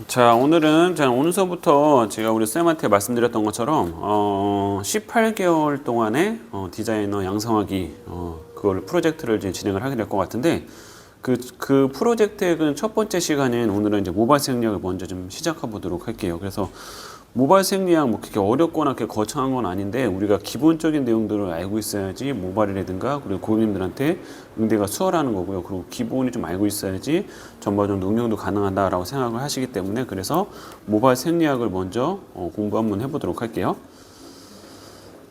자, 오늘은 오늘서부터 제가 우리 쌤한테 말씀드렸던 것처럼 18개월 동안의 디자이너 양성하기 그걸 프로젝트를 이제 진행을 하게 될 것 같은데 그 프로젝트의 첫 번째 시간인 오늘은 이제 모발 생리학을 먼저 좀 시작해 보도록 할게요. 그래서 모발 생리학 뭐 그렇게 어렵거나 그렇게 거창한 건 아닌데 우리가 기본적인 내용들을 알고 있어야지 모발이라든가 그리고 고객님들한테 응대가 수월하는 거고요. 그리고 기본이 좀 알고 있어야지 전반적으로 응용도 가능하다라고 생각을 하시기 때문에 그래서 모발 생리학을 먼저 공부 한번 해보도록 할게요.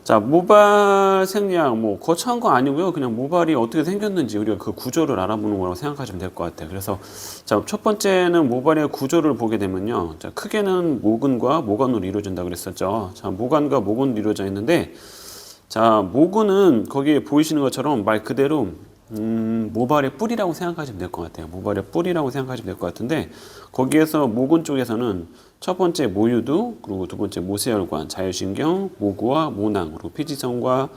자, 모발 생리학 뭐 거창한 거 아니고요. 그냥 모발이 어떻게 생겼는지 우리가 그 구조를 알아보는 거라고 생각하시면 될 것 같아요. 그래서 자, 첫 번째는 모발의 구조를 보게 되면요. 자, 크게는 모근과 모관으로 이루어진다 그랬었죠. 자, 모관과 모근으로 이루어져 있는데 자, 모근은 거기에 보이시는 것처럼 말 그대로 모발의 뿌리라고 생각하시면 될 것 같아요. 모발의 뿌리라고 생각하시면 될 것 같은데 거기에서 모근 쪽에서는 첫 번째 모유두, 그리고 두 번째 모세혈관, 자율신경, 모구와 모낭, 그리고 피지선과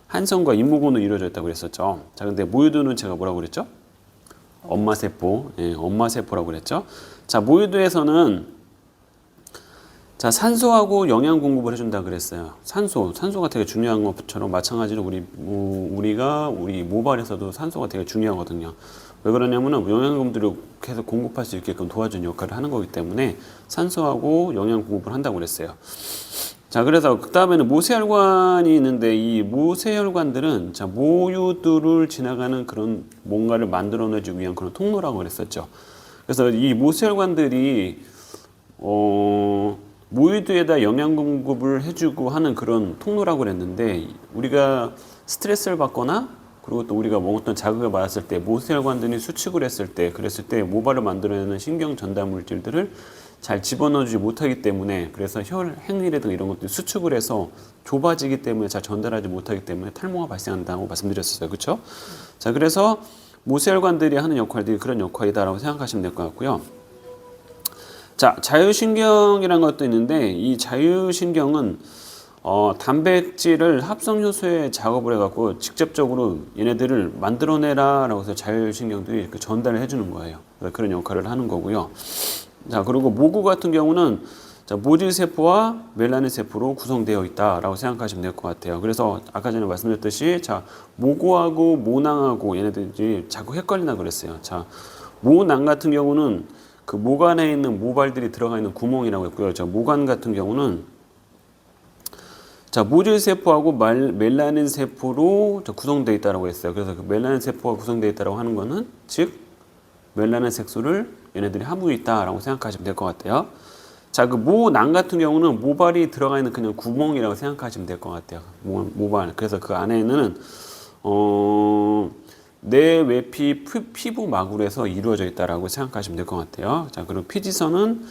한선과 잇모근으로 이루어져 있다고 그랬었죠. 자, 근데 모유두는 제가 뭐라고 그랬죠? 엄마세포, 엄마세포라고 그랬죠. 자, 모유두에서는 자, 산소하고 영양 공급을 해준다 그랬어요. 산소가 되게 중요한 것처럼 마찬가지로 우리 모발에서도 산소가 되게 중요하거든요. 왜 그러냐면은 영양분들을 계속 공급할 수 있게끔 도와주는 역할을 하는 거기 때문에 산소하고 영양 공급을 한다고 그랬어요. 자, 그래서 그 다음에는 모세혈관이 있는데 이 모세혈관들은 자, 모유두를 지나가는 그런 뭔가를 만들어내기 위한 그런 통로라고 그랬었죠. 그래서 이 모세혈관들이 모유두에다 영양 공급을 해주고 하는 그런 통로라고 그랬는데 우리가 스트레스를 받거나 그리고 또 우리가 먹었던 자극을 받았을 때 모세혈관들이 수축을 했을 때 그랬을 때 모발을 만들어내는 신경 전달 물질들을 잘 집어넣어주지 못하기 때문에 그래서 행리라든가 이런 것들이 수축을 해서 좁아지기 때문에 잘 전달하지 못하기 때문에 탈모가 발생한다고 말씀드렸었어요. 그렇죠? 자, 그래서 모세혈관들이 하는 역할들이 그런 역할이다라고 생각하시면 될 것 같고요. 자, 자율신경이라는 것도 있는데 이 자율신경은 단백질을 합성 효소에 작업을 해갖고 직접적으로 얘네들을 만들어내라라고 해서 자율신경들이 이렇게 전달을 해주는 거예요. 그런 역할을 하는 거고요. 자, 그리고 모구 같은 경우는 자, 모질세포와 멜라닌 세포로 구성되어 있다라고 생각하시면 될 것 같아요. 그래서 아까 전에 말씀드렸듯이 자, 모구하고 모낭하고 얘네들이 자꾸 헷갈리나 그랬어요. 자, 모낭 같은 경우는 그 모관에 있는 모발들이 들어가 있는 구멍이라고 했고요. 자, 모관 같은 경우는 자, 모질세포하고 멜라닌 세포로 구성되어 있다고 했어요. 그래서 그 멜라닌 세포가 구성되어 있다고 하는 거는 즉 멜라닌 색소를 얘네들이 함유해 있다라고 생각하시면 될 것 같아요. 자, 그 모낭 같은 경우는 모발이 들어가 있는 그냥 구멍이라고 생각하시면 될 것 같아요. 모발. 그래서 그 안에는 내외피 피부막으로 이루어져 있다라고 생각하시면 될 것 같아요. 자, 그리고 피지선은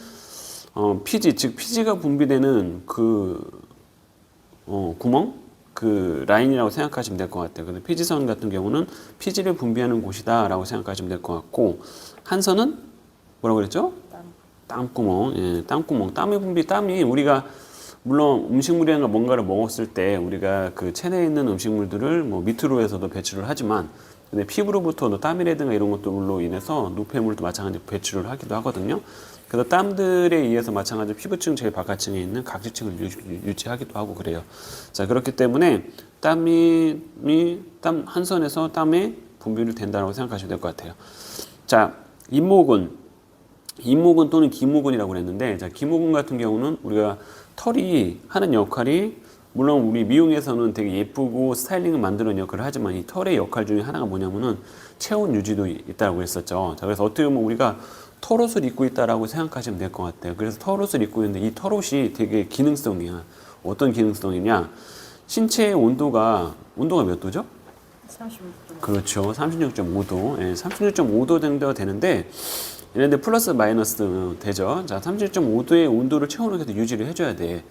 피지가 분비되는 그 구멍 그 라인이라고 생각하시면 될 것 같아요. 그래서 피지선 같은 경우는 피지를 분비하는 곳이다라고 생각하시면 될 것 같고 한선은 뭐라고 그랬죠? 땀구멍. 예, 땀구멍. 땀이 우리가 물론 음식물이나 뭔가를 먹었을 때 우리가 그 체내에 있는 음식물들을 뭐 밑으로 해서도 배출을 하지만 근데 피부로부터 땀이라든가 이런 것들로 인해서 노폐물도 마찬가지로 배출을 하기도 하거든요. 그래서 땀들에 의해서 마찬가지로 피부층 제일 바깥층에 있는 각질층을 유지하기도 하고 그래요. 자, 그렇기 때문에 땀 한선에서 땀에 분비를 된다고 생각하시면 될 것 같아요. 자, 잇모근 또는 기모근이라고 그랬는데 자, 기모근 같은 경우는 우리가 털이 하는 역할이 물론 우리 미용에서는 되게 예쁘고 스타일링을 만드는 역할을 하지만 이 털의 역할 중에 하나가 뭐냐면은 체온 유지도 있다고 했었죠. 자, 그래서 어떻게 보면 우리가 털옷을 입고 있다라고 생각하시면 될 것 같아요. 그래서 털옷을 입고 있는데 이 털옷이 되게 기능성이야. 어떤 기능성이냐? 신체의 온도가 몇 도죠? 36도. 그렇죠. 36.5도. 예, 36.5도 정도가 되는데 얘네들 플러스 마이너스 되죠. 자, 36.5도의 온도를 체온으로 계속 유지를 해줘야 돼.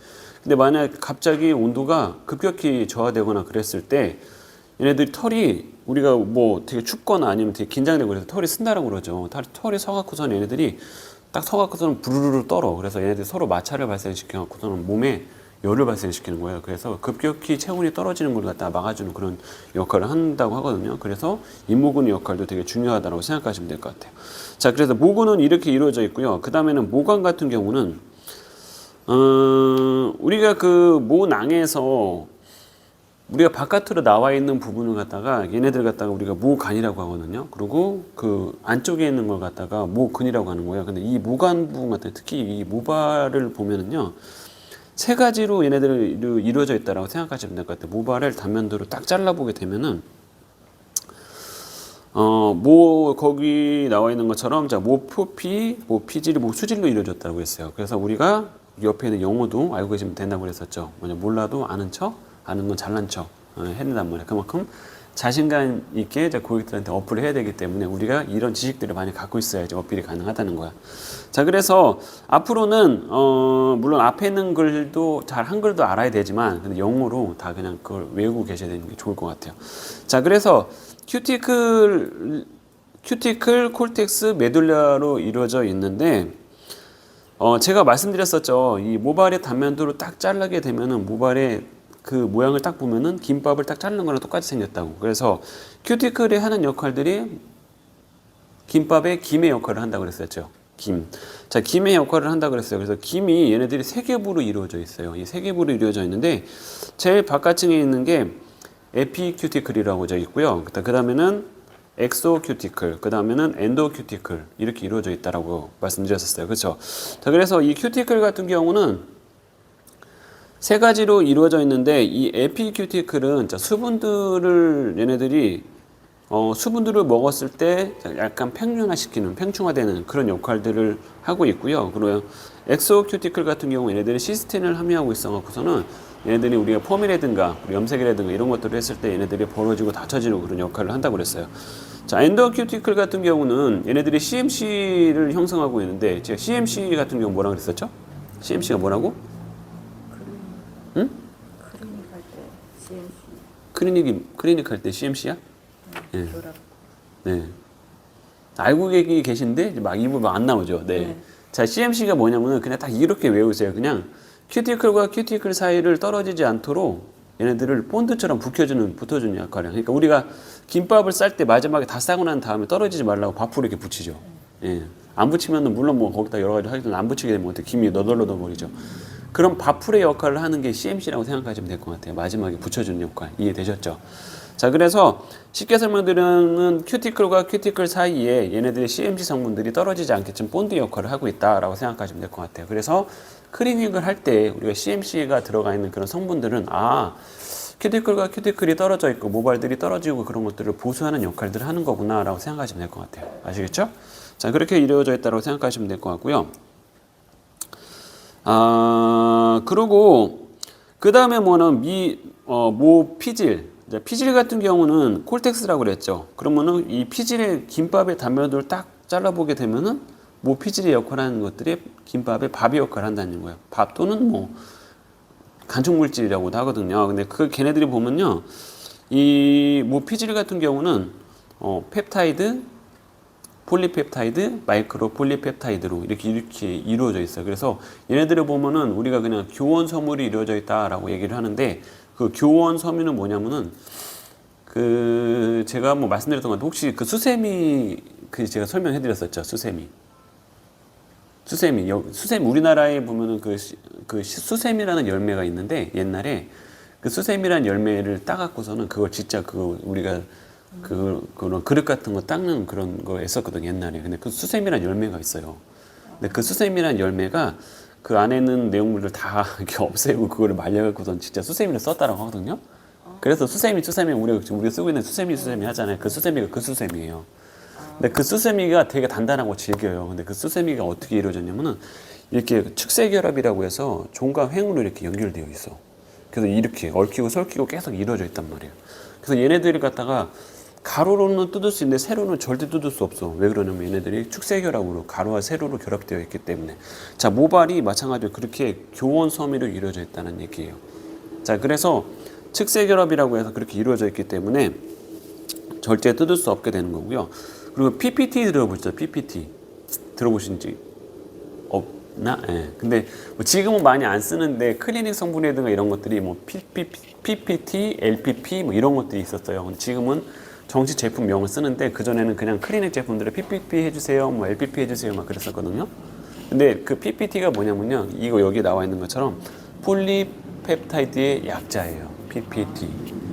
근데 만약 갑자기 온도가 급격히 저하되거나 그랬을 때 얘네들 털이 우리가 뭐 되게 춥거나 아니면 되게 긴장되고 그래서 털이 쓴다라고 그러죠. 털이 서갖고서는 얘네들이 딱 서갖고서는 부르르 떨어. 그래서 얘네들이 서로 마찰을 발생시켜갖고서는 몸에 열을 발생시키는 거예요. 그래서 급격히 체온이 떨어지는 걸 갖다 막아주는 그런 역할을 한다고 하거든요. 그래서 이 모근의 역할도 되게 중요하다고 생각하시면 될 것 같아요. 자, 그래서 모근은 이렇게 이루어져 있고요. 그 다음에는 모관 같은 경우는 우리가 그 모낭에서 우리가 바깥으로 나와 있는 부분을 갖다가 얘네들 갖다가 우리가 모간이라고 하거든요. 그리고 그 안쪽에 있는 걸 갖다가 모근이라고 하는 거예요. 근데 이 모간 부분 같은 특히 이 모발을 보면은요. 세 가지로 얘네들이 이루어져 있다라고 생각하시면 될 것 같아요. 모발을 단면도로 딱 잘라보게 되면은 거기 나와 있는 것처럼 자, 모표피, 모피질이 모수질로 이루어졌다고 했어요. 그래서 우리가 옆에 있는 영어도 알고 계시면 된다고 그랬었죠. 뭐냐 몰라도 아는 척, 아는 건 잘난 척 해낸단 말이에요. 그만큼 자신감 있게 고객들한테 어플을 해야 되기 때문에 우리가 이런 지식들을 많이 갖고 있어야지 어필이 가능하다는 거야. 자, 그래서 앞으로는 물론 앞에 있는 글도 잘 한글도 알아야 되지만 근데 영어로 다 그냥 그걸 외우고 계셔야 되는 게 좋을 것 같아요. 자, 그래서 큐티클, 콜텍스, 메둘라로 이루어져 있는데 제가 말씀드렸었죠. 이 모발의 단면도로 딱 자르게 되면은 모발의 그 모양을 딱 보면은 김밥을 딱 자르는 거랑 똑같이 생겼다고. 그래서 큐티클이 하는 역할들이 김밥의 김의 역할을 한다고 그랬었죠. 김. 자, 김의 역할을 한다고 그랬어요. 그래서 김이 얘네들이 세 겹으로 이루어져 있어요. 이 세 겹으로 이루어져 있는데 제일 바깥층에 있는 게 에피큐티클이라고 져 있고요. 그 다음에는 엑소큐티클, 그 다음에는 엔도큐티클 이렇게 이루어져 있다라고 말씀드렸었어요. 그렇죠? 자, 그래서 이 큐티클 같은 경우는 세 가지로 이루어져 있는데 이 에피큐티클은 수분들을 얘네들이 수분들을 먹었을 때 약간 팽준화시키는, 팽충화되는 그런 역할들을 하고 있고요. 그리고 엑소큐티클 같은 경우 얘네들이 시스틴을 함유하고 있어갖고서는 얘네들이 우리가 펌이라든가 염색이라든가 이런 것들을 했을 때 얘네들이 벌어지고 닫혀지는 그런 역할을 한다고 그랬어요. 자, 엔도큐티클 같은 경우는 얘네들이 CMC를 형성하고 있는데 제가 CMC 같은 경우 뭐라고 그랬었죠? CMC가 뭐라고? 응? 클리닉 할 때 CMC. 클리닉 할 때 CMC야? 네. 네. 알고 계신데 막 이 부분 안 나오죠. 네. 네. 자, CMC가 뭐냐면은 그냥 딱 이렇게 외우세요. 그냥 큐티클과 큐티클 사이를 떨어지지 않도록 얘네들을 본드처럼 붙어주는 역할이에요. 그러니까 우리가 김밥을 쌀 때 마지막에 다 싸고 난 다음에 떨어지지 말라고 밥으로 이렇게 붙이죠. 예. 안 붙이면은 물론 뭐 거기다 여러 가지 하기도 안 붙이게 되면 어떻게 김이 너덜너덜 버리죠. 그럼 밥풀의 역할을 하는 게 CMC라고 생각하시면 될 것 같아요. 마지막에 붙여주는 역할. 이해되셨죠? 자, 그래서 쉽게 설명드리면 큐티클과 큐티클 사이에 얘네들의 CMC 성분들이 떨어지지 않게끔 본드 역할을 하고 있다라고 생각하시면 될 것 같아요. 그래서 클리닉을 할 때 우리가 CMC가 들어가 있는 그런 성분들은 큐티클과 큐티클이 떨어져 있고 모발들이 떨어지고 그런 것들을 보수하는 역할들을 하는 거구나라고 생각하시면 될 것 같아요. 아시겠죠? 자, 그렇게 이루어져 있다고 생각하시면 될 것 같고요. 그리고 그 다음에 뭐는 모피질. 피질 같은 경우는 콜텍스라고 그랬죠. 그러면은 이 피질의 김밥의 단면을 딱 잘라보게 되면은 모피질의 역할을 하는 것들이 김밥의 밥의 역할을 한다는 거예요. 밥 또는 뭐 간촉물질이라고도 하거든요. 근데 걔네들이 보면요. 이 모피질 같은 경우는 펩타이드, 폴리펩타이드, 마이크로 폴리펩타이드로 이렇게 이루어져 있어요. 그래서 얘네들을 보면은 우리가 그냥 교원 섬유로 이루어져 있다라고 얘기를 하는데 그 교원 섬유는 뭐냐면은 제가 뭐 말씀드렸던 건데 혹시 그 수세미 제가 설명해 드렸었죠. 수세미 우리나라에 보면은 그 수세미라는 열매가 있는데 옛날에 그 수세미라는 열매를 따갖고서는 그걸 진짜 우리가 그런 그릇 같은 거 닦는 그런 거 했었거든요, 옛날에. 근데 그 수세미란 열매가 있어요. 근데 그 수세미란 열매가 그 안에 있는 내용물을 다 이렇게 없애고 그거를 말려갖고선 진짜 수세미를 썼다라고 하거든요. 그래서 수세미 우리가 쓰고 있는 수세미 하잖아요. 그 수세미가 그 수세미예요. 근데 그 수세미가 되게 단단하고 질겨요. 근데 그 수세미가 어떻게 이루어졌냐면은 이렇게 축세결합이라고 해서 종과 횡으로 이렇게 연결되어 있어. 그래서 이렇게 얽히고 설키고 계속 이루어져 있단 말이에요. 그래서 얘네들을 갖다가 가로로는 뜯을 수 있는데 세로는 절대 뜯을 수 없어. 왜 그러냐면 얘네들이 축세결합으로 가로와 세로로 결합되어 있기 때문에. 자, 모발이 마찬가지로 그렇게 교원 섬유로 이루어져 있다는 얘기예요. 자, 그래서 축세결합이라고 해서 그렇게 이루어져 있기 때문에 절대 뜯을 수 없게 되는 거고요. 그리고 PPT 들어보시죠. PPT 들어보신지 예. 근데 뭐 지금은 많이 안 쓰는데 클리닉 성분이라든가 이런 것들이 뭐 PPT, LPP 뭐 이런 것들이 있었어요. 근데 지금은 정식 제품명을 쓰는데 그 전에는 그냥 클리닉 제품들을 PPP 해주세요, 뭐 LPP 해주세요 막 그랬었거든요. 근데 그 PPT가 뭐냐면요, 이거 여기 나와 있는 것처럼 폴리펩타이드의 약자예요. PPT.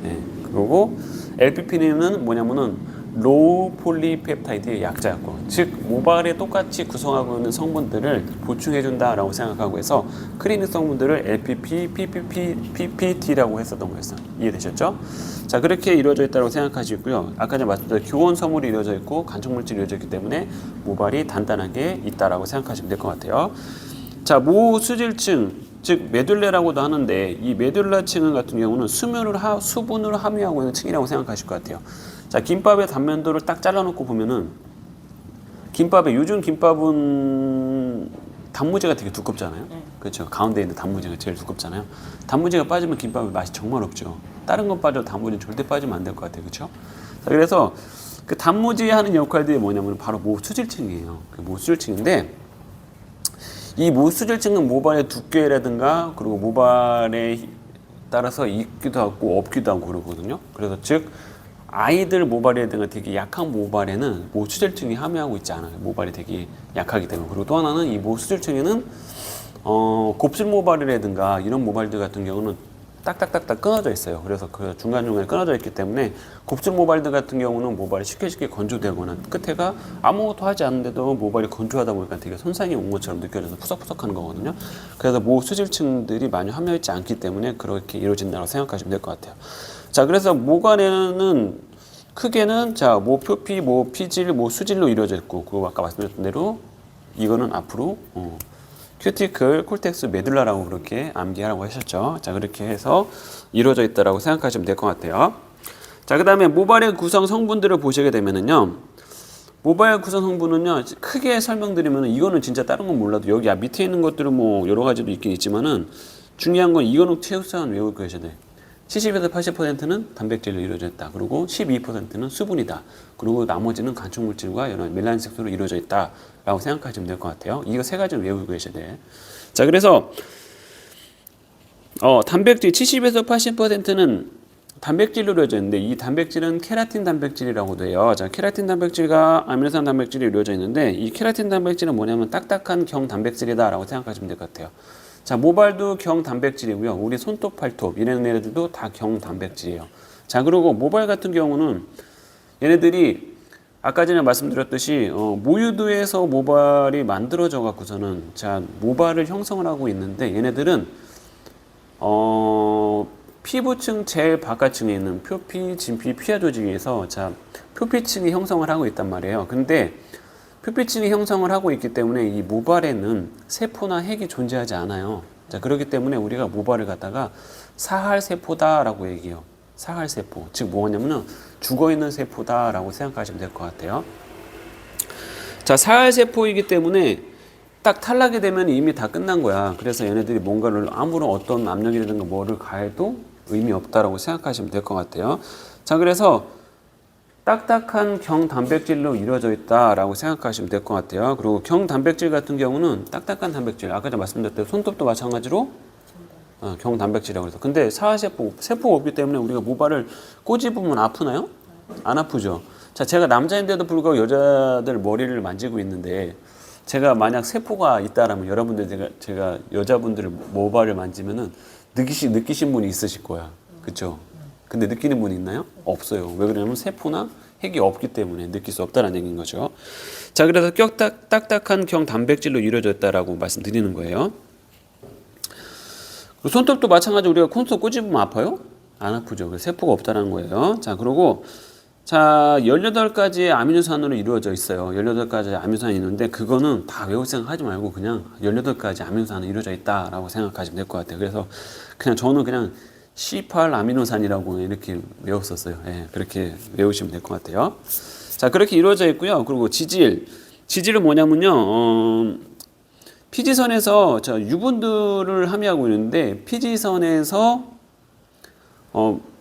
예. 그리고 LPP는 뭐냐면은 로우 폴리펩타이드의 약자였고, 즉 모발에 똑같이 구성하고 있는 성분들을 보충해준다라고 생각하고 해서 클리닉 성분들을 LPP, PPP, PPT라고 했었던 거였어요. 이해되셨죠? 자, 그렇게 이루어져 있다고 생각하시고요. 아까 전에 말씀드린 교원 섬으로 이루어져 있고 간촉물질이 이루어져 있기 때문에 모발이 단단하게 있다라고 생각하시면 될 것 같아요. 자, 모수질층, 즉 메둘레라고도 하는데 이 메둘라층 같은 경우는 수분을 함유하고 있는 층이라고 생각하실 것 같아요. 자, 김밥의 단면도를 딱 잘라놓고 보면은 요즘 김밥은 단무지가 되게 두껍잖아요. 그렇죠. 가운데 있는 단무지가 제일 두껍잖아요. 단무지가 빠지면 김밥의 맛이 정말 없죠. 다른 건 빠져도 단무지는 절대 빠지면 안 될 것 같아요. 그렇죠? 자, 그래서 그 단무지 하는 역할들이 뭐냐면 바로 모수질층이에요. 그 모수질층인데 이 모수질층은 모발의 두께라든가 그리고 모발에 따라서 있기도 하고 없기도 하고 그러거든요. 그래서 즉 아이들 모발이라든가 되게 약한 모발에는 모수질층이 함유하고 있지 않아요. 모발이 되게 약하기 때문에. 그리고 또 하나는 이 모수질층에는 곱슬 모발이라든가 이런 모발들 같은 경우는 딱딱딱딱 끊어져 있어요. 그래서 그 중간중간에 끊어져 있기 때문에 곱슬 모발들 같은 경우는 모발이 쉽게 건조되거나 끝에가 아무것도 하지 않는데도 모발이 건조하다 보니까 되게 손상이 온 것처럼 느껴져서 푸석푸석하는 거거든요. 그래서 모수질층들이 많이 함유하지 않기 때문에 그렇게 이루어진다고 생각하시면 될 것 같아요. 자, 그래서 모관에는 크게는 자, 모표피, 모피질, 모수질로 이루어져 있고, 그거 아까 말씀드렸던 대로 이거는 앞으로 큐티클, 콜텍스, 메둘라라고 그렇게 암기하라고 하셨죠. 자, 그렇게 해서 이루어져 있다라고 생각하시면 될 것 같아요. 자, 그 다음에 모발의 구성 성분들을 보시게 되면은요, 모발 구성 성분은요, 크게 설명드리면은 이거는 진짜 다른 건 몰라도 여기 밑에 있는 것들은 뭐 여러 가지도 있긴 있지만은 중요한 건 이거는 최우선 외울 거셔야 돼. 70에서 80%는 단백질로 이루어져 있다. 그리고 12%는 수분이다. 그리고 나머지는 간촉물질과 이런 멜라닌 색소로 이루어져 있다. 라고 생각하시면 될 것 같아요. 이거 세 가지는 외우고 계셔야 돼. 자, 그래서 단백질 70에서 80%는 단백질로 이루어져 있는데 이 단백질은 케라틴 단백질이라고도 해요. 자, 케라틴 단백질과 아미노산 단백질이 이루어져 있는데 이 케라틴 단백질은 뭐냐면 딱딱한 경 단백질이다라고 생각하시면 될 것 같아요. 자, 모발도 경 단백질이고요. 우리 손톱, 발톱 이런 애들도 다 경 단백질이에요. 자, 그리고 모발 같은 경우는 얘네들이 아까 전에 말씀드렸듯이 모유두에서 모발이 만들어져 갖고서는 자, 모발을 형성을 하고 있는데 얘네들은 피부층 제일 바깥층에 있는 표피, 진피, 피하 조직에서 자, 표피층이 형성을 하고 있단 말이에요. 근데 표피층이 형성을 하고 있기 때문에 이 모발에는 세포나 핵이 존재하지 않아요. 자, 그렇기 때문에 우리가 모발을 갖다가 사할세포다라고 얘기해요. 사할세포. 즉 뭐냐면은 죽어있는 세포다라고 생각하시면 될 것 같아요. 자, 사할세포이기 때문에 딱 탈락이 되면 이미 다 끝난 거야. 그래서 얘네들이 뭔가를 아무런 어떤 압력이라든가 뭐를 가해도 의미 없다라고 생각하시면 될 것 같아요. 자, 그래서 딱딱한 경단백질로 이루어져 있다라고 생각하시면 될 것 같아요. 그리고 경단백질 같은 경우는 딱딱한 단백질, 아까 제가 말씀드렸듯이 손톱도 마찬가지로 경단백질이라고 해서. 근데 세포가 없기 때문에 우리가 모발을 꼬집으면 아프나요? 안 아프죠. 자, 제가 남자인데도 불구하고 여자들 머리를 만지고 있는데 제가 만약 세포가 있다라면 여러분들 제가 여자분들 모발을 만지면은 느끼신 분이 있으실 거야. 그렇죠? 근데 느끼는 분이 있나요? 없어요. 왜 그러냐면 세포나 핵이 없기 때문에 느낄 수 없다는 얘기인 거죠. 자, 그래서 딱딱한 경단백질로 이루어졌다라고 말씀드리는 거예요. 손톱도 마찬가지로 우리가 손톱 꼬집으면 아파요? 안 아프죠. 그래서 세포가 없다는 거예요. 자, 그리고 자, 18가지의 아미노산으로 이루어져 있어요. 18가지 아미노산이 있는데 그거는 다 외울 생각하지 말고 그냥 18가지 아미노산으로 이루어져 있다라고 생각하시면 될 것 같아요. 그래서 저는 그냥 C8 아미노산이라고 이렇게 외웠었어요. 예, 그렇게 외우시면 될 것 같아요. 자, 그렇게 이루어져 있고요. 그리고 지질은 뭐냐면요. 피지선에서 유분들을 함유하고 있는데 피지선에서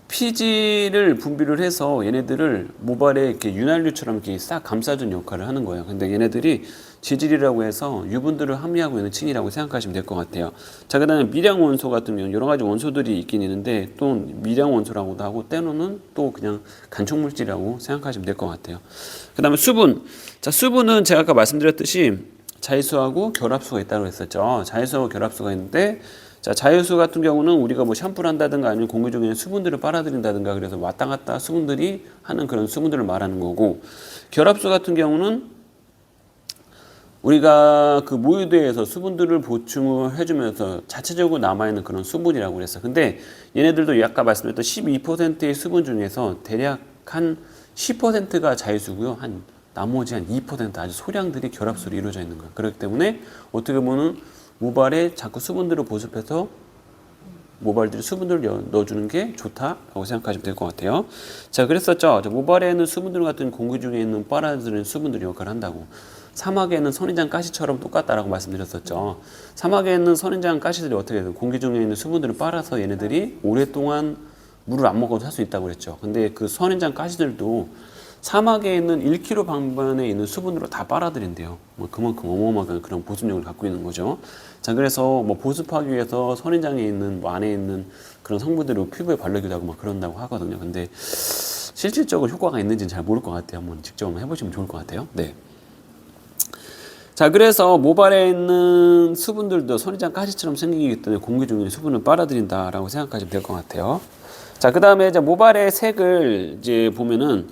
피지를 분비를 해서 얘네들을 모발에 이렇게 윤활유처럼 이렇게 싹 감싸준 역할을 하는 거예요. 근데 얘네들이 지질이라고 해서 유분들을 함유하고 있는 층이라고 생각하시면 될 것 같아요. 자, 그다음에 미량 원소 같은 경우는 여러 가지 원소들이 있긴 있는데 또 미량 원소라고도 하고 때로는 또 그냥 간촉 물질이라고 생각하시면 될 것 같아요. 그다음에 수분. 자, 수분은 제가 아까 말씀드렸듯이 자유수하고 결합수가 있다고 했었죠. 자유수하고 결합수가 있는데 자, 자유수 같은 경우는 우리가 뭐 샴푸를 한다든가 아니면 공기 중에 있는 수분들을 빨아들인다든가 그래서 왔다 갔다 수분들이 하는 그런 수분들을 말하는 거고 결합수 같은 경우는 우리가 그 모유대에서 수분들을 보충을 해주면서 자체적으로 남아있는 그런 수분이라고 그랬어. 근데 얘네들도 아까 말씀드렸던 12%의 수분 중에서 대략 한 10%가 자유수고요. 나머지 한 2% 아주 소량들이 결합수로 이루어져 있는 거야. 그렇기 때문에 어떻게 보면 모발에 자꾸 수분들을 보습해서 모발들이 수분들을 넣어주는 게 좋다라고 생각하시면 될 것 같아요. 자, 그랬었죠. 모발에는 수분들 같은 공기 중에 있는 빨아들이는 수분들이 역할을 한다고. 사막에는 선인장 가시처럼 똑같다라고 말씀드렸었죠. 사막에 있는 선인장 가시들이 어떻게 해요? 공기 중에 있는 수분들을 빨아서 얘네들이 오랫동안 물을 안 먹어도 살 수 있다고 그랬죠. 근데 그 선인장 가시들도 사막에 있는 1km 방면에 있는 수분으로 다 빨아들인대요. 뭐 그만큼 어마어마한 그런 보습력을 갖고 있는 거죠. 자, 그래서 뭐 보습하기 위해서 선인장에 있는 뭐 안에 있는 그런 성분들을 피부에 바르기도 하고 막 그런다고 하거든요. 근데 실질적으로 효과가 있는지는 잘 모를 것 같아요. 한번 직접 한번 해보시면 좋을 것 같아요. 네. 자, 그래서 모발에 있는 수분들도 선인장 가시처럼 생기기 때문에 공기 중에 수분을 빨아들인다라고 생각하시면 될 것 같아요. 자, 그 다음에 이제 모발의 색을 이제 보면은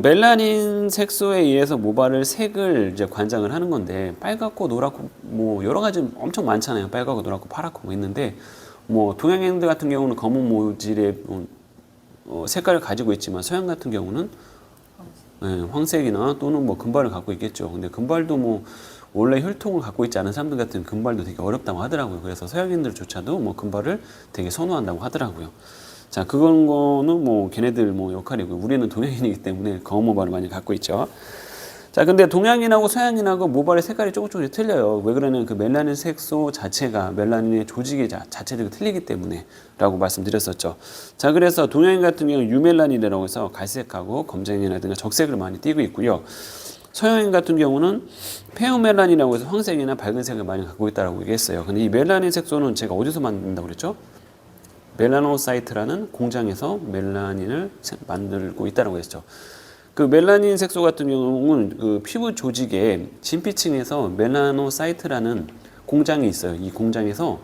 멜라닌 색소에 의해서 모발을 색을 이제 관장을 하는 건데 빨갛고 노랗고 뭐 여러 가지 엄청 많잖아요. 빨갛고 노랗고 파랗고 뭐 있는데 뭐 동양인들 같은 경우는 검은 모질의 색깔을 가지고 있지만 서양 같은 경우는 황색이나 또는 뭐 금발을 갖고 있겠죠. 근데 금발도 뭐 원래 혈통을 갖고 있지 않은 사람들 같은 금발도 되게 어렵다고 하더라고요. 그래서 서양인들조차도 뭐 금발을 되게 선호한다고 하더라고요. 자, 그건 거는 뭐 걔네들 뭐 역할이고 우리는 동양인이기 때문에 검은 모발을 많이 갖고 있죠. 자, 근데 동양인하고 서양인하고 모발의 색깔이 조금씩 틀려요. 왜 그러냐면 그 멜라닌 색소 자체가 멜라닌의 조직이 자체적으로 틀리기 때문에 라고 말씀드렸었죠. 자, 그래서 동양인 같은 경우는 유멜라닌이라고 해서 갈색하고 검정이라든가 적색을 많이 띠고 있고요. 서양인 같은 경우는 페어멜라닌이라고 해서 황색이나 밝은 색을 많이 갖고 있다고 얘기했어요. 근데 이 멜라닌 색소는 제가 어디서 만든다고 그랬죠? 멜라노사이트라는 공장에서 멜라닌을 만들고 있다고 했죠. 그 멜라닌 색소 같은 경우는 그 피부 조직의 진피층에서 멜라노사이트라는 공장이 있어요. 이 공장에서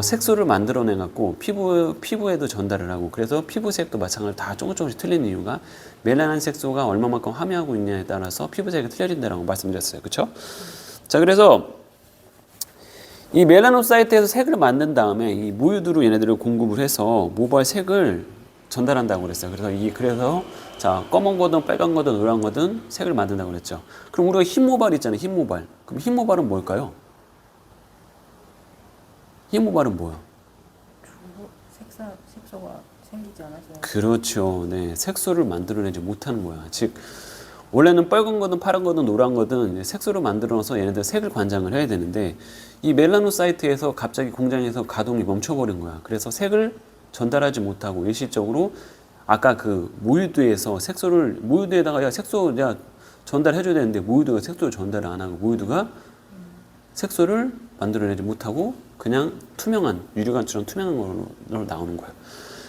색소를 만들어내 갖고 피부에도 전달을 하고 그래서 피부색도 마찬가지로 다 조금씩 틀리는 이유가 멜라닌 색소가 얼마만큼 함유하고 있냐에 따라서 피부색이 틀려진다라고 말씀드렸어요. 그렇죠? 자, 그래서 이 멜라노사이트에서 색을 만든 다음에 이 모유두로 얘네들을 공급을 해서 모발 색을 전달한다고 그랬어요. 그래서 자, 검은 거든 빨간 거든 노란 거든 색을 만든다고 그랬죠. 그럼 우리가 흰 모발 있잖아요. 흰 모발. 그럼 흰 모발은 뭘까요? 흰 모발은 뭐야? 색소가 생기지 않아서. 그렇죠. 네, 색소를 만들어내지 못하는 거야. 즉 원래는 빨간 거든 파란 거든 노란 거든 색소를 만들어서 얘네들 색을 관장을 해야 되는데 이 멜라노사이트에서 갑자기 공장에서 가동이 멈춰버린 거야. 그래서 색을 전달하지 못하고 일시적으로 아까 그 모유두에서 모유두에다가 색소 전달해줘야 되는데 모유두가 색소를 전달을 안 하고 모유두가 색소를 만들어내지 못하고 그냥 투명한 유리관처럼 투명한 걸로 나오는 거예요.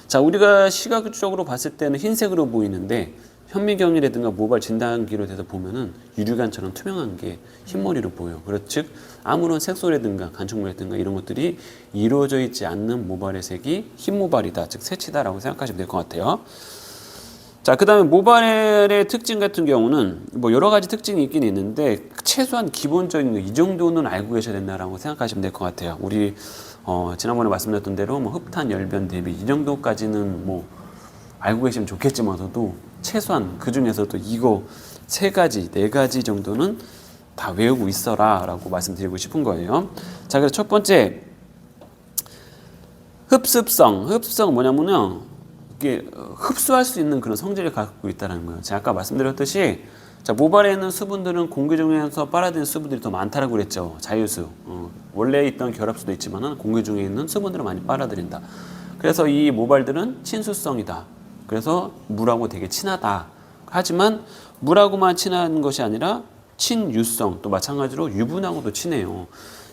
자, 우리가 시각적으로 봤을 때는 흰색으로 보이는데 현미경이라든가 모발 진단기로 돼서 보면은 유리관처럼 투명한 게 흰머리로 보여요. 즉 아무런 색소라든가 간촉물이라든가 이런 것들이 이루어져 있지 않는 모발의 색이 흰 모발이다, 즉 새치다라고 생각하시면 될 것 같아요. 자, 그 다음에 모발의 특징 같은 경우는 뭐 여러 가지 특징이 있긴 있는데 최소한 기본적인 거 이 정도는 알고 계셔야 된다라고 생각하시면 될 것 같아요. 우리 지난번에 말씀드렸던 대로 뭐 흡탄, 열변, 대비 이 정도까지는 뭐 알고 계시면 좋겠지만서도 최소한 그 중에서도 이거 3가지, 4가지 정도는 다 외우고 있어라 라고 말씀드리고 싶은 거예요. 자, 그래서 첫 번째 흡습성 뭐냐면요, 이게 흡수할 수 있는 그런 성질을 갖고 있다는 거예요. 제가 아까 말씀드렸듯이 자, 모발에 있는 수분들은 공기 중에서 빨아들이는 수분들이 더 많다라고 그랬죠. 자유수 원래 있던 결합수도 있지만은 공기 중에 있는 수분들을 많이 빨아들인다. 그래서 이 모발들은 친수성이다. 그래서 물하고 되게 친하다. 하지만 물하고만 친한 것이 아니라 친유성, 또 마찬가지로 유분하고도 친해요.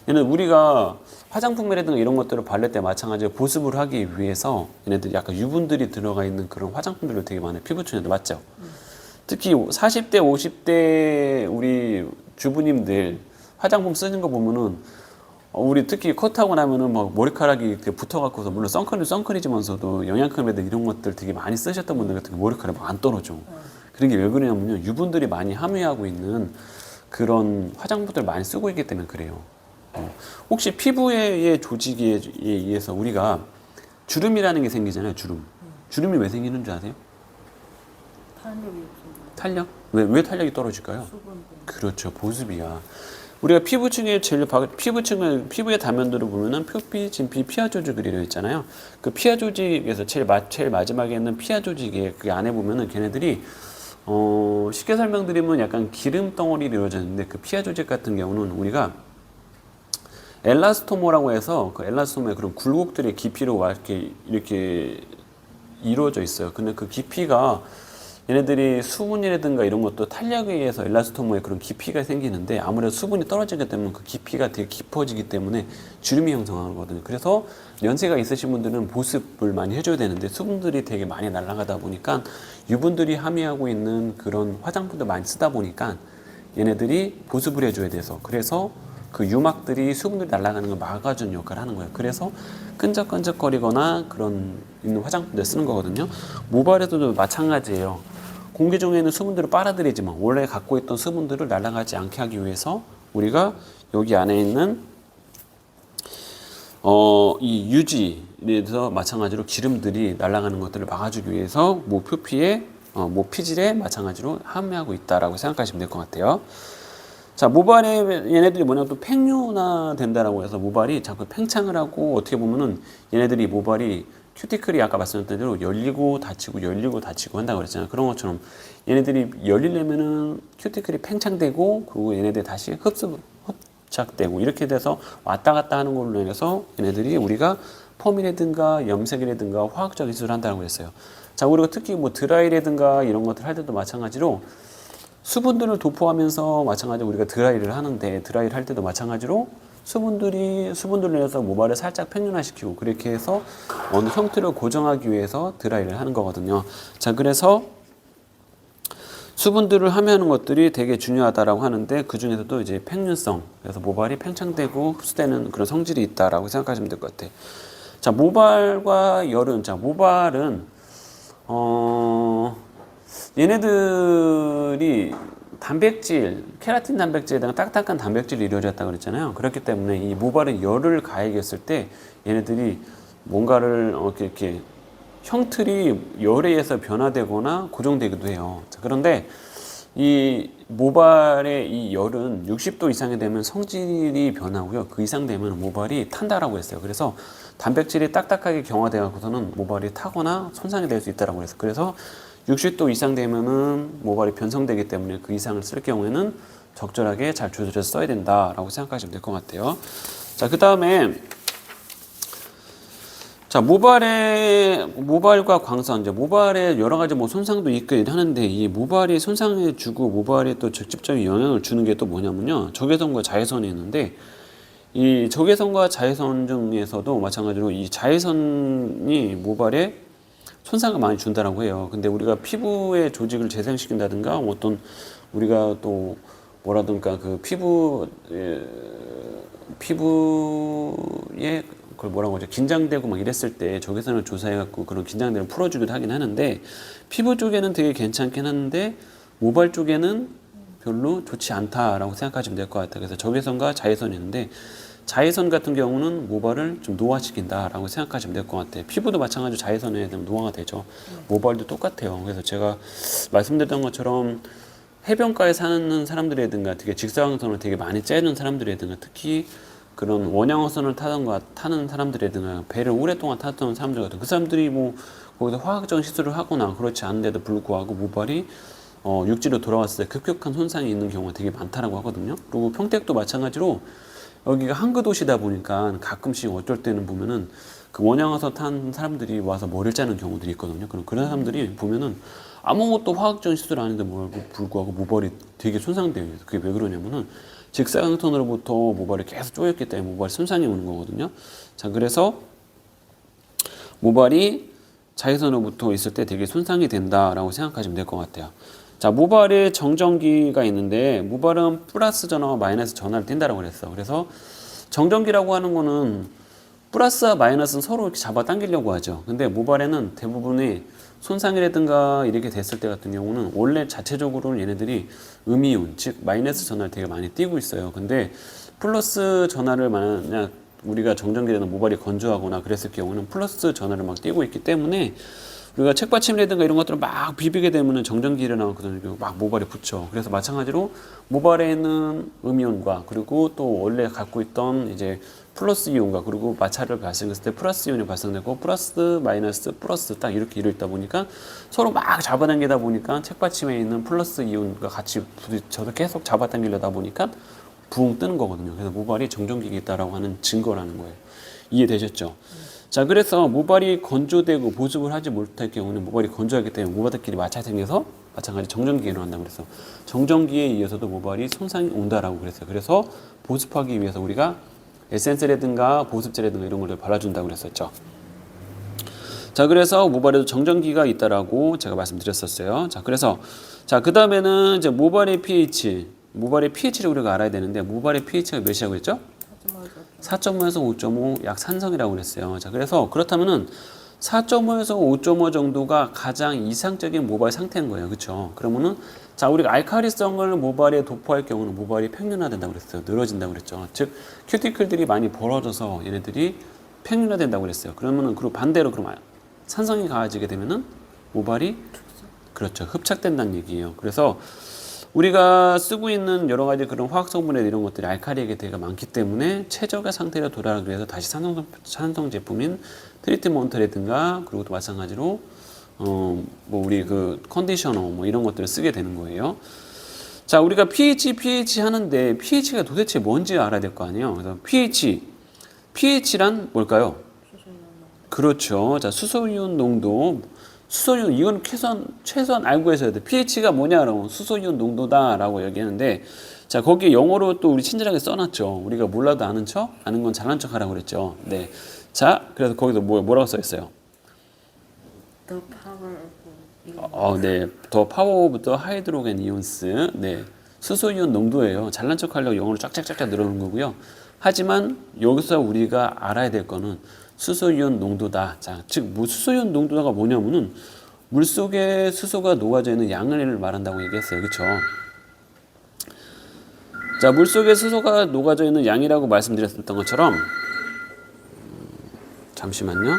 얘는 우리가 화장품이라든가 이런 것들을 바를 때 마찬가지로 보습을 하기 위해서 얘네들 약간 유분들이 들어가 있는 그런 화장품들을 되게 많아요. 피부층에도 맞죠? 특히 40대, 50대 우리 주부님들 화장품 쓰는 거 보면은 우리 특히 컷하고 나면은 막 머리카락이 이렇게 붙어갖고서 물론 선크림이지만서도 영양크림이나 이런 것들 되게 많이 쓰셨던 분들 같은 경우 머리카락이 막 안 떨어져. 그런 게 왜 그러냐면요. 유분들이 많이 함유하고 있는 그런 화장품들 많이 쓰고 있기 때문에 그래요. 혹시 피부의 조직에 의해서 우리가 주름이라는 게 생기잖아요. 주름이 왜 생기는 줄 아세요? 탄력이 없어요. 탄력? 왜 탄력이 떨어질까요? 수분. 그렇죠. 보습이야. 우리가 피부의 단면들을 보면은 표피, 진피, 피하 조직이 이루어 있잖아요. 그 피하 조직에서 제일 마지막에 있는 피하 조직에 그 안에 보면은 걔네들이 쉽게 설명드리면 약간 기름 덩어리로 이루어져 있는데 그 피하 조직 같은 경우는 우리가 엘라스토모라고 해서 그 엘라스토모의 그런 굴곡들의 깊이로 이렇게 이루어져 있어요. 근데 그 깊이가 얘네들이 수분이라든가 이런 것도 탄력에 의해서 엘라스토모에 그런 깊이가 생기는데 아무래도 수분이 떨어지기 때문에 그 깊이가 되게 깊어지기 때문에 주름이 형성하거든요. 그래서 연세가 있으신 분들은 보습을 많이 해줘야 되는데 수분들이 되게 많이 날아가다 보니까 유분들이 함유하고 있는 그런 화장품도 많이 쓰다 보니까 얘네들이 보습을 해줘야 돼서 그래서 그 유막들이 수분들이 날아가는 걸 막아주는 역할을 하는 거예요. 그래서 끈적끈적거리거나 그런 있는 화장품들 쓰는 거거든요. 모발에서도 마찬가지예요. 공기 중에는 수분들을 빨아들이지만 원래 갖고 있던 수분들을 날아가지 않게 하기 위해서 우리가 여기 안에 있는 이 유지에서 마찬가지로 기름들이 날아가는 것들을 막아주기 위해서 모 표피에 모 피질에 마찬가지로 함유하고 있다라고 생각하시면 될 것 같아요. 자, 모발에 얘네들이 뭐냐면 또 팽류나 된다라고 해서 모발이 자꾸 팽창을 하고 어떻게 보면은 얘네들이 모발이 큐티클이 아까 말씀드린 대로 열리고 닫히고 한다고 그랬잖아요. 그런 것처럼 얘네들이 열리려면은 큐티클이 팽창되고 그리고 얘네들이 다시 흡착되고 이렇게 돼서 왔다 갔다 하는 걸로 인해서 얘네들이 우리가 펌이라든가 염색이라든가 화학적 기술을 한다고 했어요. 자, 우리가 특히 뭐 드라이라든가 이런 것들 할 때도 마찬가지로 수분들을 도포하면서 마찬가지로 우리가 드라이를 하는데 드라이를 할 때도 마찬가지로 수분들을 내서 모발을 살짝 평균화시키고 그렇게 해서 어느 형태를 고정하기 위해서 드라이를 하는 거거든요. 자, 그래서 수분들을 함유하는 것들이 되게 중요하다라고 하는데 그 중에서도 이제 평균성, 그래서 모발이 팽창되고 흡수되는 그런 성질이 있다라고 생각하시면 될 것 같아요. 자, 모발과 열은, 자, 모발은 얘네들이 단백질, 케라틴 단백질에다가 딱딱한 단백질이 이루어졌다고 그랬잖아요. 그렇기 때문에 이 모발에 열을 가해했을 때 얘네들이 뭔가를 이렇게 형틀이 열에 의해서 변화되거나 고정되기도 해요. 자, 그런데 이 모발의 이 열은 60도 이상이 되면 성질이 변하고요. 그 이상 되면 모발이 탄다라고 했어요. 그래서 단백질이 딱딱하게 경화되어 갖고서는 모발이 타거나 손상이 될 수 있다라고 했어요. 그래서 60도 이상 되면은 모발이 변성되기 때문에 그 이상을 쓸 경우에는 적절하게 잘 조절해서 써야 된다라고 생각하시면 될 것 같아요. 자, 그 다음에 자, 모발과 광선, 이제 모발에 여러 가지 뭐 손상도 있긴 하는데 이 모발이 손상해 주고 모발에 또 직접적인 영향을 주는 게 또 뭐냐면요. 적외선과 자외선이 있는데 이 적외선과 자외선 중에서도 마찬가지로 이 자외선이 모발에 손상을 많이 준다라고 해요. 근데 우리가 피부의 조직을 재생시킨다든가 어떤 우리가 또 뭐라든가 그 피부에 그걸 뭐라고 하죠? 긴장되고 막 이랬을 때 적외선을 조사해갖고 그런 긴장됨을 풀어주기도 하긴 하는데 피부 쪽에는 되게 괜찮긴 한데 모발 쪽에는 별로 좋지 않다라고 생각하시면 될 것 같아요. 그래서 적외선과 자외선이 있는데 자외선 같은 경우는 모발을 좀 노화시킨다라고 생각하시면 될 것 같아요. 피부도 마찬가지로 자외선에 대한 노화가 되죠. 모발도 똑같아요. 그래서 제가 말씀드렸던 것처럼 해변가에 사는 사람들이라든가 되게 직사광선을 되게 많이 쬐는 사람들이라든가 특히 그런 원양어선을 타는 사람들이라든가 배를 오랫동안 탔던 사람들 같은 그 사람들이 뭐 거기서 화학적인 시술을 하거나 그렇지 않은데도 불구하고 모발이 육지로 돌아왔을 때 급격한 손상이 있는 경우가 되게 많다라고 하거든요. 그리고 평택도 마찬가지로 여기가 항구 도시다 보니까 가끔씩 어쩔 때는 보면은 그 원양어선 탄 사람들이 와서 머리를 짜는 경우들이 있거든요. 그런 사람들이 보면은 아무것도 화학적인 시술 안 했는데 불구하고 모발이 되게 손상돼요. 그게 왜 그러냐면은 직사광선으로부터 모발이 계속 쪼였기 때문에 모발이 손상이 오는 거거든요. 자, 그래서 모발이 자외선으로부터 있을 때 되게 손상이 된다라고 생각하시면 될 것 같아요. 자, 모발에 정전기가 있는데 모발은 플러스 전화와 마이너스 전화를 띈다라고 그랬어. 그래서 정전기라고 하는 거는 플러스와 마이너스는 서로 이렇게 잡아당기려고 하죠. 근데 모발에는 대부분이 손상이라든가 이렇게 됐을 때 같은 경우는 원래 자체적으로는 얘네들이 음이온, 즉 마이너스 전화를 되게 많이 띄고 있어요. 근데 플러스 전화를 만약 우리가 정전기라는 모발이 건조하거나 그랬을 경우는 플러스 전화를 막 띄고 있기 때문에 우리가 책받침이라든가 이런 것들을 막 비비게 되면은 정전기 일어나거든요. 막 모발에 붙여. 그래서 마찬가지로 모발에 있는 음이온과 그리고 또 원래 갖고 있던 이제 플러스 이온과 그리고 마찰을 발생했을 때 플러스 이온이 발생되고 플러스 마이너스 플러스 딱 이렇게 이루어있다 보니까 서로 막 잡아당기다 보니까 책받침에 있는 플러스 이온과 같이 부딪혀서 계속 잡아당기려다 보니까 붕 뜨는 거거든요. 그래서 모발이 정전기가 있다라고 하는 증거라는 거예요. 이해되셨죠? 자, 그래서 모발이 건조되고 보습을 하지 못할 경우는 모발이 건조하기 때문에 모발들끼리 마찰이 생겨서 마찬가지 정전기가 일어난다고 그랬어. 정전기에 의해서도 모발이 손상이 온다라고 그랬어요. 그래서 보습하기 위해서 우리가 에센스라든가 보습제라든가 이런 걸 발라준다고 그랬었죠. 자, 그래서 모발에도 정전기가 있다라고 제가 말씀드렸었어요. 자, 그래서 그 다음에는 이제 모발의 pH를 우리가 알아야 되는데 모발의 pH가 몇이라고 했죠? 4.5에서 5.5 약 산성이라고 그랬어요. 자, 그래서 그렇다면은 4.5에서 5.5 정도가 가장 이상적인 모발 상태인 거예요. 그렇죠? 그러면은 자, 우리가 알칼리성을 모발에 도포할 경우는 모발이 평균화된다고 그랬어요. 늘어진다고 그랬죠. 즉 큐티클들이 많이 벌어져서 얘네들이 평균화된다고 그랬어요. 그러면은 그리고 반대로 그럼 산성이 강해지게 되면은 모발이 그렇죠. 흡착된다는 얘기예요. 그래서 우리가 쓰고 있는 여러 가지 그런 화학 성분에 이런 것들이 알칼리에게 되게 많기 때문에 최적의 상태로 돌아가기 위해서 다시 산성 제품인 트리트먼트라든가 그리고 또 마찬가지로 뭐 우리 그 컨디셔너 뭐 이런 것들을 쓰게 되는 거예요. 자, 우리가 pH 하는데 pH가 도대체 뭔지 알아야 될 거 아니에요. 그래서 pH란 뭘까요? 그렇죠. 자, 수소이온 농도. 수소이온 이건 최소한 알고 있어야 돼. pH가 뭐냐 그러면 수소이온 농도다라고 얘기하는데 자, 거기에 영어로 또 우리 친절하게 써놨죠. 우리가 몰라도 아는 척, 아는 건 잘난 척하라고 그랬죠. 네. 자, 그래서 거기서 뭐라고 써 있어요? The power of 네. The power of the hydrogen ions. 네. 수소이온 농도예요. 잘난 척하려고 영어로 쫙쫙쫙 늘어놓은 거고요. 하지만 여기서 우리가 알아야 될 거는 수소이온 농도다. 자, 즉 수소이온 농도가 뭐냐면은 물속에 수소가 녹아져 있는 양을 말한다고 얘기했어요. 그렇죠? 자, 물속에 수소가 녹아져 있는 양이라고 말씀드렸던 것처럼 잠시만요.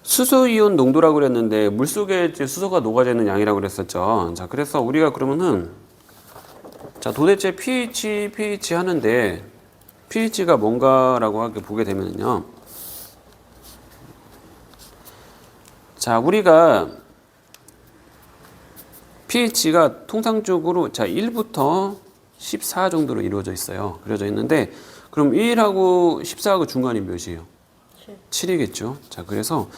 수소이온 농도라고 그랬는데 물속에 이제 수소가 녹아져 있는 양이라고 그랬었죠. 자, 그래서 우리가 그러면은 자, 도대체 pH 하는데 pH가 뭔가라고 하게 보게 되면요. 자, 우리가 pH가 통상적으로 자, 1부터 14 정도로 이루어져 있어요. 그려져 있는데 그럼 1하고 14하고 중간이 몇이에요? 7이겠죠. 자, 그래서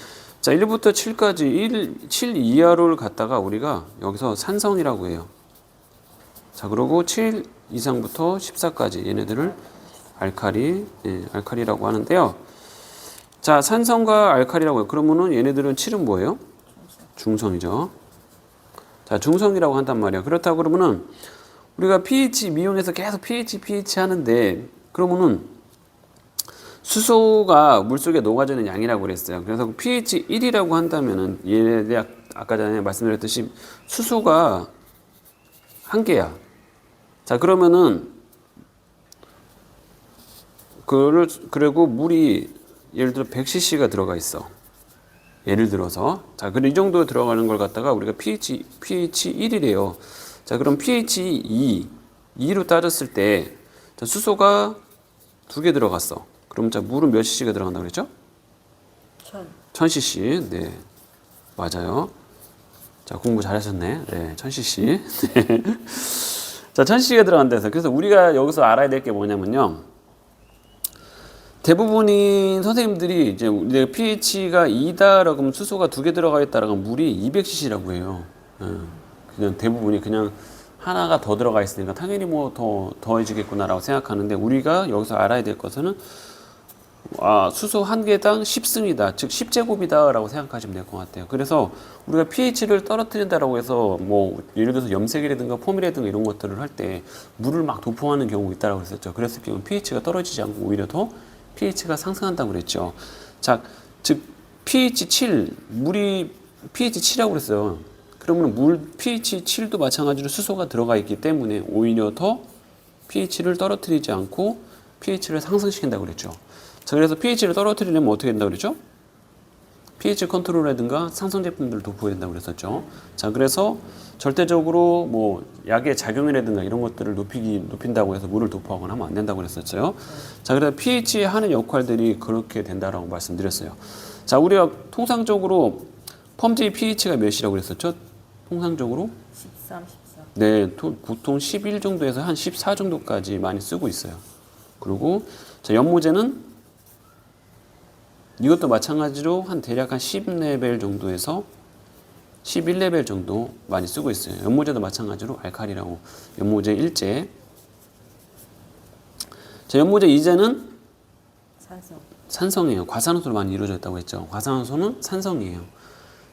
자, 1부터 7까지 7 이하를 갖다가 우리가 여기서 산성이라고 해요. 자, 그리고 7 이상부터 14까지 얘네들을 알칼리라고 하는데요. 자, 산성과 알칼리라고 해요. 그러면은 얘네들은 7은 뭐예요? 중성이죠. 자, 중성이라고 한단 말이야. 그렇다고 그러면은 우리가 pH 미용에서 계속 pH 하는데 그러면은 수소가 물속에 녹아져 있는 양이라고 그랬어요. 그래서 pH 1이라고 한다면은 얘네 아까 전에 말씀드렸듯이 수소가 한 개야. 자, 그러면은 그리고 물이 예를 들어 100cc가 들어가 있어. 예를 들어서 자, 그럼 이 정도 들어가는 걸 갖다가 우리가 pH 1이래요. 자, 그럼 pH 2로 따졌을 때 자, 수소가 2개 들어갔어. 그럼 자, 물은 몇 cc가 들어간다고 그랬죠? 1000cc. 네, 맞아요. 자, 공부 잘하셨네. 네, 1000cc. 네. 자, 1000cc가 들어간다 해서 그래서 우리가 여기서 알아야 될 게 뭐냐면요. 대부분인 선생님들이 이제 내가 pH가 2다라고 하면 수소가 2개 들어가 있다라고 하면 물이 200cc라고 해요. 그냥 대부분이 그냥 하나가 더 들어가 있으니까 당연히 뭐 더 더해지겠구나라고 생각하는데 우리가 여기서 알아야 될 것은 수소 한 개당 10승이다. 즉 10제곱이다라고 생각하시면 될 것 같아요. 그래서 우리가 pH를 떨어뜨린다라고 해서 뭐 예를 들어서 염색이라든가 폼이라든가 이런 것들을 할 때 물을 막 도포하는 경우가 있다라고 했었죠. 그랬을 경우 pH가 떨어지지 않고 오히려 더 pH가 상승한다고 그랬죠. 자, 즉 pH 7, 물이 pH 7이라고 그랬어요. 그러면 물 pH 7도 마찬가지로 수소가 들어가 있기 때문에 오히려 더 pH를 떨어뜨리지 않고 pH를 상승시킨다고 그랬죠. 자, 그래서 pH를 떨어뜨리려면 어떻게 된다고 그랬죠? pH 컨트롤이라든가 산성 제품들을 도포해야 된다고 그랬었죠. 자, 그래서 절대적으로 뭐 약의 작용이라든가 이런 것들을 높인다고 해서 물을 도포하거나 하면 안 된다고 그랬었죠. 자, 그래서 pH 하는 역할들이 그렇게 된다라고 말씀드렸어요. 자, 우리가 통상적으로 펌제의 pH가 몇이라고 그랬었죠? 통상적으로 13, 14. 네, 보통 11 정도에서 한 14 정도까지 많이 쓰고 있어요. 그리고 자, 연모제는 이것도 마찬가지로 한 대략 한 10레벨 정도에서 11레벨 정도 많이 쓰고 있어요. 연모제도 마찬가지로 알칼리라고 연모제 1제. 자, 연모제 2제는 산성. 산성이에요. 과산화수로 많이 이루어져 있다고 했죠. 과산화수는 산성이에요.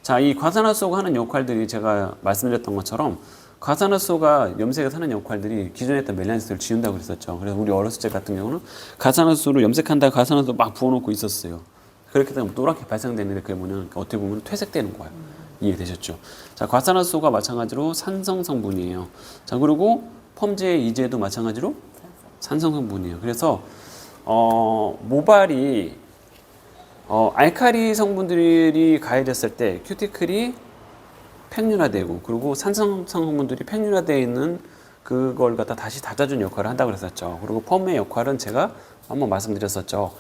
자, 이 과산화수가 하는 역할들이 제가 말씀드렸던 것처럼 과산화수가 염색에서 하는 역할들이 기존에 했던 멜라니스를 지운다고 그랬었죠. 그래서 우리 어렸을 때 같은 경우는 과산화수로 염색한다고 과산화수 막 부어놓고 있었어요. 그렇게 되면 노랗게 발생되는데 그게 뭐냐면 어떻게 보면 퇴색되는 거예요. 이해되셨죠? 자, 과산화수가 마찬가지로 산성 성분이에요. 자, 그리고 펌제 이제도 마찬가지로 산성 성분이에요. 그래서 모발이 알칼리 성분들이 가해졌을 때 큐티클이 팽윤화되고 그리고 산성 성분들이 팽윤화되어 있는 그걸 갖다 다시 닫아준 역할을 한다고 그랬었죠. 그리고 펌의 역할은 제가 한번 말씀드렸었죠.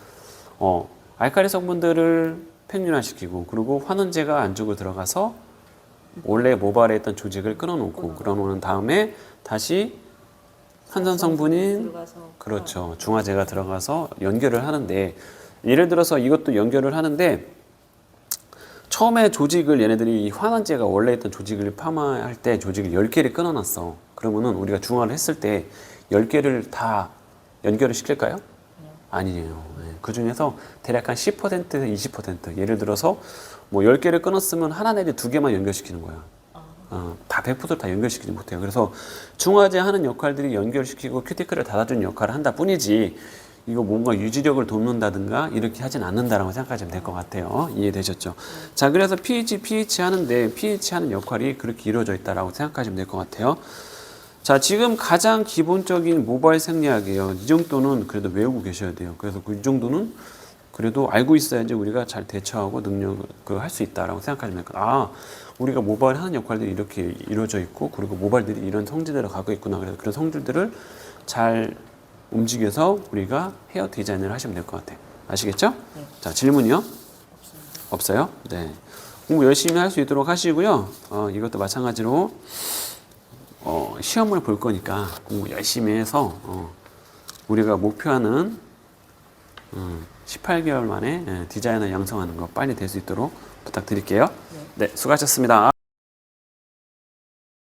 알칼리 성분들을 팽윤화시키고 그리고 환원제가 안쪽으로 들어가서 원래 모발에 있던 조직을 끊어놓고 끊어놓은 다음에 다시 환산 성분인 그렇죠. 중화제가 들어가서 연결을 하는데 예를 들어서 이것도 연결을 하는데 처음에 조직을 얘네들이 이 환원제가 원래 있던 조직을 파마할 때 조직을 10개를 끊어놨어. 그러면은 우리가 중화를 했을 때 10개를 다 연결을 시킬까요? 아니에요. 그 중에서 대략 한 10%에서 20% 예를 들어서 뭐 10개를 끊었으면 하나 내지 2개만 연결시키는 거야. 다 100%다 연결시키지 못해요. 그래서 중화제 하는 역할들이 연결시키고 큐티클을 닫아주는 역할을 한다 뿐이지 이거 뭔가 유지력을 돕는다든가 이렇게 하진 않는다라고 생각하시면 될 것 같아요. 이해되셨죠? 자, 그래서 pH 하는데 pH 하는 역할이 그렇게 이루어져 있다라고 생각하시면 될 것 같아요. 자, 지금 가장 기본적인 모발 생리학이에요. 이 정도는 그래도 외우고 계셔야 돼요. 그래서 이 정도는 그래도 알고 있어야지 우리가 잘 대처하고 능력을 할 수 있다라고 생각하시면 될까요? 우리가 모발 하는 역할들이 이렇게 이루어져 있고 그리고 모발들이 이런 성질들을 갖고 있구나. 그래서 그런 성질들을 잘 움직여서 우리가 헤어 디자인을 하시면 될 것 같아요. 아시겠죠? 네. 자, 질문이요? 없습니다. 없어요? 네. 공부 열심히 할 수 있도록 하시고요. 이것도 마찬가지로 시험을 볼 거니까 공부 열심히 해서 우리가 목표하는 18개월 만에 디자이너 양성하는 거 빨리 될 수 있도록 부탁드릴게요. 네, 수고하셨습니다.